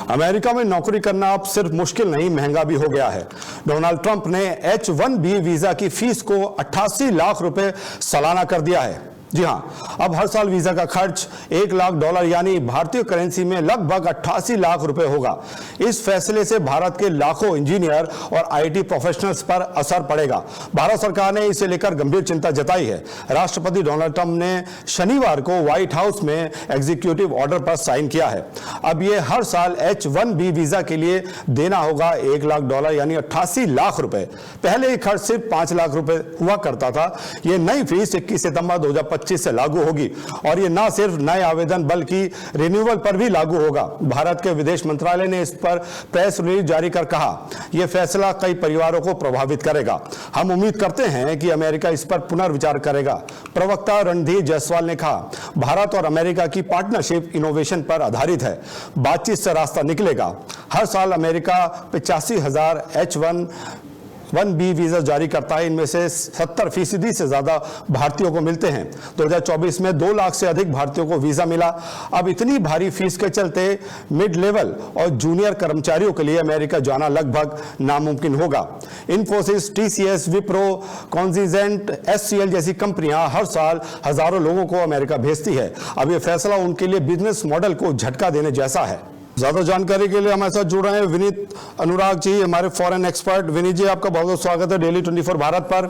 America में नौकरी करना अब सिर्फ मुश्किल नहीं, महंगा भी हो गया है। डोनाल्ड ट्रंप ने H-1B वीजा की फीस को 88 लाख रुपए सालाना कर दिया है। जी हां, अब हर साल वीजा का खर्च $1 लाख यानी भारतीय करेंसी में लगभग 88 लाख रुपए होगा। इस फैसले से भारत के लाखों इंजीनियर और आईटी प्रोफेशनल्स पर असर पड़ेगा। भारत सरकार ने इसे लेकर गंभीर चिंता जताई है। राष्ट्रपति डोनाल्ड ट्रंप ने शनिवार को व्हाइट हाउस में एग्जीक्यूटिव ऑर्डर पर साइन किया है। अब यह हर साल H-1B वीजा के लिए देना होगा $1 लाख यानी 88 लाख रुपए। पहले ये खर्च सिर्फ 5 लाख रुपए हुआ करता था। यह नई फीस 21 सितंबर 2025 से लागू होगी और ये ना सिर्फ नए आवेदन बल्कि रिन्यूअल पर भी लागू होगा। भारत के विदेश मंत्रालय ने इस पर प्रेस रिलीज जारी कर कहा, यह फैसला कई परिवारों को प्रभावित करेगा। हम उम्मीद करते हैं कि अमेरिका इस पर पुनर्विचार करेगा। प्रवक्ता रणधीर जायसवाल ने कहा, भारत और अमेरिका की पार्टनरशिप इनोवेशन पर आधारित है। बातचीत से रास्ता निकलेगा। हर साल अमेरिका 85,000 H-1B वीजा जारी करता है। इनमें से 70% से ज्यादा भारतीयों को मिलते हैं। 2024 में 2 लाख से अधिक भारतीयों को वीजा मिला। अब इतनी भारी फीस के चलते मिड लेवल और जूनियर कर्मचारियों के लिए अमेरिका जाना लगभग नामुमकिन होगा। इन्फोसिस, TCS, विप्रो, कॉन्जिजेंट, SCL जैसी कंपनियां हर साल हजारों लोगों को अमेरिका भेजती है। अब यह फैसला उनके लिए बिजनेस मॉडल को झटका देने जैसा है। ज्यादा जानकारी के लिए हमारे साथ जुड़ रहे हैं विनीत अनुराग जी, हमारे फॉरेन एक्सपर्ट। विनीत जी, आपका बहुत बहुत स्वागत है डेली 24 भारत पर।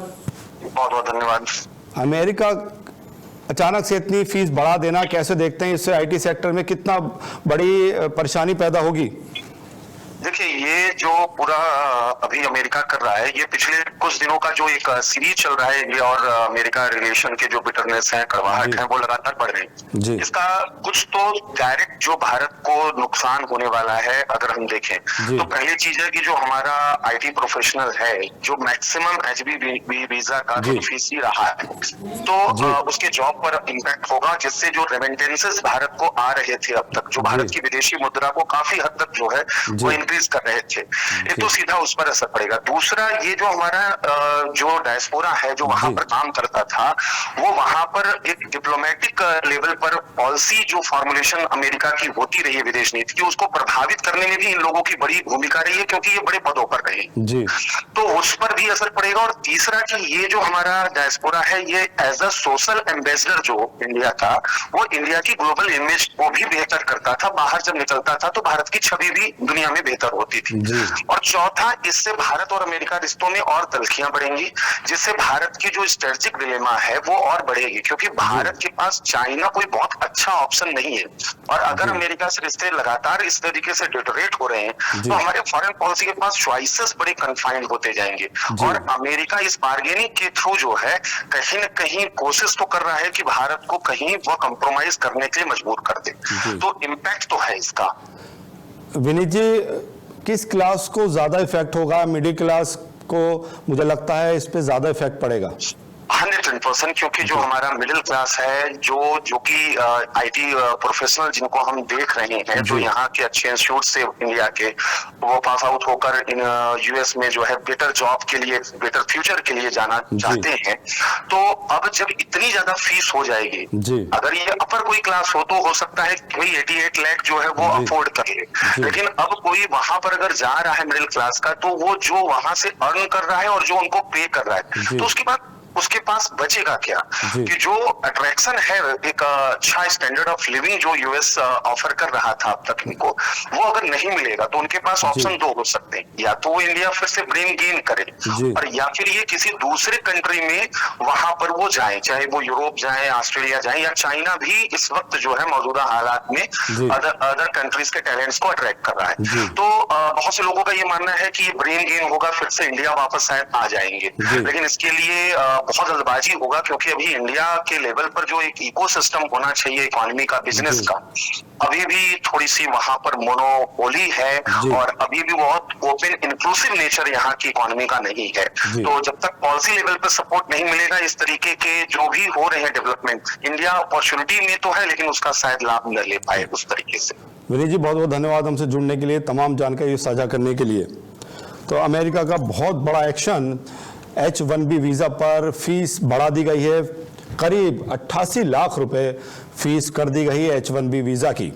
बहुत बहुत धन्यवाद। अमेरिका अचानक से इतनी फीस बढ़ा देना कैसे देखते हैं? इससे आईटी सेक्टर में कितना बड़ी परेशानी पैदा होगी? देखिए, ये जो पूरा अभी अमेरिका कर रहा है, ये पिछले कुछ दिनों का जो एक सीरीज चल रहा है इंडिया और अमेरिका रिलेशन के जो बिटरनेस है, कड़वाहट है, वो लगातार बढ़ रही है। इसका कुछ तो डायरेक्ट जो भारत को नुकसान होने वाला है अगर हम देखें तो पहली चीज है कि जो हमारा आईटी प्रोफेशनल है, जो मैक्सिमम H-1B वीजा का फीस ही रहा है, तो उसके जॉब पर इम्पैक्ट होगा, जिससे जो रेमिटेंसेस भारत को आ रहे थे अब तक, जो भारत की विदेशी मुद्रा को काफी हद तक जो है वो इंक्रीज कर रहे थे, एक तो सीधा उस पर असर पड़ेगा। दूसरा, ये जो हमारा जो डायस्पोरा है जो वहां पर काम करता था, वो वहां पर एक डिप्लोमेटिक लेवल पर पॉलिसी जो फॉर्मुलेशन अमेरिका की होती रही है विदेश नीति की, उसको प्रभावित करने में भी इन लोगों की बड़ी भूमिका रही है, क्योंकि ये बड़े पदों पर रहे जी। तो उस पर भी असर पड़ेगा। और तीसरा कि ये जो हमारा डायस्पोरा है, ये एज अ सोशल एम्बेसडर जो इंडिया का, वो इंडिया की ग्लोबल इमेज को भी बेहतर करता था। बाहर जब निकलता था तो भारत की छवि भी दुनिया में बेहतर होती थी। और चौथा, इससे भारत और अमेरिका रिश्तों में और तल्खियां बढ़ेंगी, जिससे भारत की जो स्ट्रेटेजिक डिलेमा है वो और बढ़ेगी, क्योंकि भारत के पास चाइना कोई बहुत अच्छा ऑप्शन नहीं है। और अगर अमेरिका से रिश्ते लगातार इस तरीके से डिटोरेट हो रहे हैं तो हमारे फॉरेन पॉलिसी के पास चॉइसेस बड़े कन्फाइंड होते जाएंगे। और अमेरिका इस बार्गेनिंग के थ्रू जो है कहीं न कहीं कोशिश तो कर रहा है कि भारत को कहीं वो कंप्रोमाइज करने के लिए मजबूर कर दे। तो इम्पैक्ट तो है इसका। विनीत जी, किस क्लास को ज्यादा इफेक्ट होगा? मिडिल क्लास को मुझे लगता है इस पे ज्यादा इफेक्ट पड़ेगा। 100%, क्योंकि जो हमारा मिडिल क्लास है, जो कि आईटी प्रोफेशनल जिनको हम देख रहे हैं, जो यहाँ के अच्छे इंस्टीट्यूट से इंडिया के, वो पास आउट होकर इन US में जो है बेटर जॉब के लिए, बेटर फ्यूचर के लिए जाना चाहते हैं। तो अब जब इतनी ज्यादा फीस हो जाएगी, अगर ये अपर कोई क्लास हो तो हो सकता है कि भाई 88 लाख जो है वो अफोर्ड कर ले, लेकिन अब कोई वहां पर अगर जा रहा है मिडिल क्लास का, तो वो जो वहां से अर्न कर रहा है और जो उनको पे कर रहा है, तो उसके बाद उसके पास बचेगा क्या? कि जो अट्रैक्शन है, एक अच्छा स्टैंडर्ड ऑफ लिविंग जो US ऑफर कर रहा था अब तक इनको, वो अगर नहीं मिलेगा तो उनके पास ऑप्शन दो हो सकते हैं, या तो वो इंडिया फिर से ब्रेन गेन करे, और या फिर ये किसी दूसरे कंट्री में वहां पर वो जाए, चाहे वो यूरोप जाए, ऑस्ट्रेलिया जाए, या चाइना भी इस वक्त जो है मौजूदा हालात में अदर कंट्रीज के टैलेंट्स को अट्रैक्ट कर रहा है। तो बहुत से लोगों का ये मानना है कि ये ब्रेन गेन होगा, फिर से इंडिया वापस शायद आ जाएंगे, लेकिन इसके लिए बहुत जल्दबाजी होगा, क्योंकि अभी इंडिया के लेवल पर जो एक इकोसिस्टम होना चाहिए इकोनॉमी का, बिजनेस का, अभी भी थोड़ी सी वहां पर मोनोपोली है, और अभी भी बहुत ओपन इंक्लूसिव नेचर यहाँ की इकोनॉमी का नहीं है। तो जब तक पॉलिसी लेवल पर सपोर्ट नहीं मिलेगा, इस तरीके के जो भी हो रहे हैं डेवलपमेंट, इंडिया अपॉर्चुनिटी में तो है, लेकिन उसका शायद लाभ न ले पाए उस तरीके से। विनीत जी, बहुत बहुत धन्यवाद हमसे जुड़ने के लिए, तमाम जानकारी साझा करने के लिए। तो अमेरिका का बहुत बड़ा एक्शन, H-1B वीजा पर फीस बढ़ा दी गई है। करीब 88 लाख रुपए फीस कर दी गई है H-1B वीजा की।